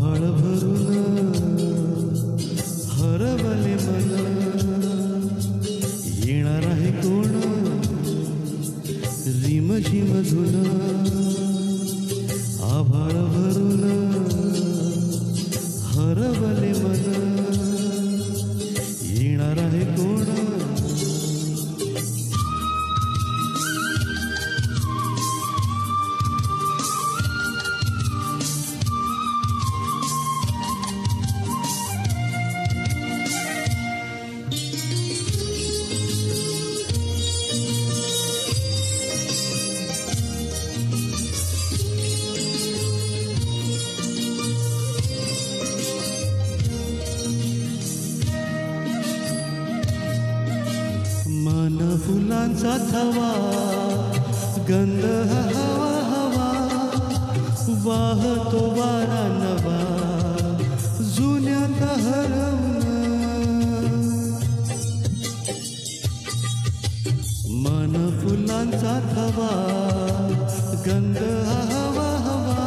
आभाळ भरून हरवले मन, येणार आहे कोण रिमझिम धुन. आभाळ भरून हरवले मन, येणार आहे कोण. मन फुलांचा थवा, गंध हवा हवा, वाहतो वारा नवा जुन्यात हरवून. मन फुलांचा थवा, गंध हवा हवा,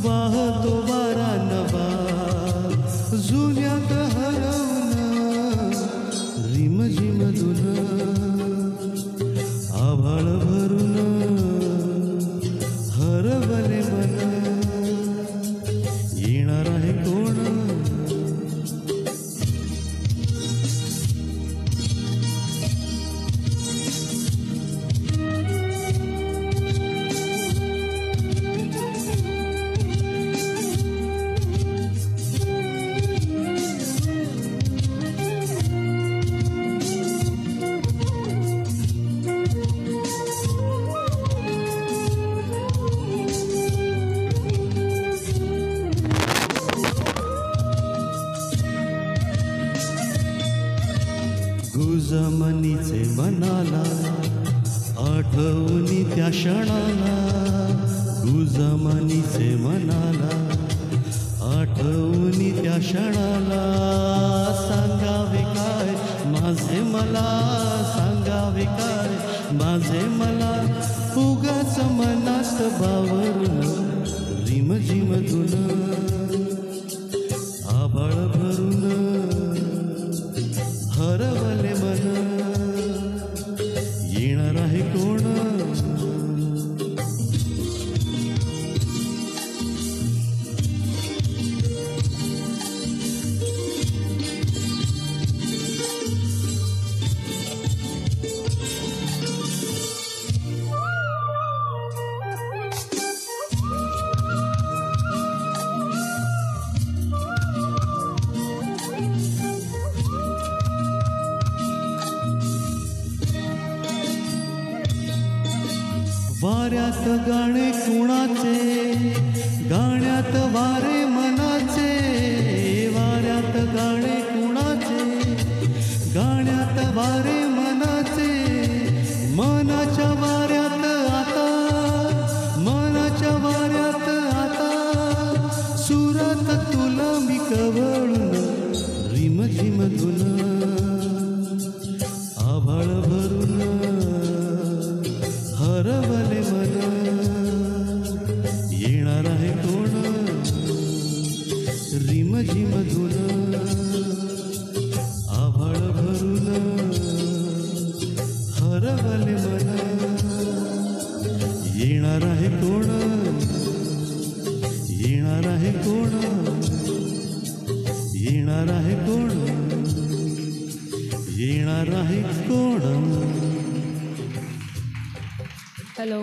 वाहतो वारा नवा जुन्यात हरवून. रिमझिम धुन, आभाळ भरून हरवले मन, येणार आहे कोण. गुजमनीचे मनाला आठवणी त्या क्षणाला, गुजमनीचे मनाला आठवणी त्या क्षणाला. सांगावे काय माझे मला, सांगावे काय माझे मला, उगाच मनात बावरून रिमझिम धुन. आभाळ भरून हरवले मन, येणार आहे कोण. वाऱ्यात गाणे कुणाचे, गाण्यात वारे मनाचे. वाऱ्यात गाणे कुणाचे, गाण्यात वारे मनाचे. मनाच्या वाऱ्यात आता, मनाच्या वाऱ्यात आता, सुरात तुला मी कवळून रिमझिम धुन. आभाळ भरून हरवले मन, येणार आहे कोण. रिमझिम धुन, आभाळ भरून हरवले मन, येणार आहे कोण. येणार आहे कोण, येणार आहे कोण, येणार आहे कोण. Hello.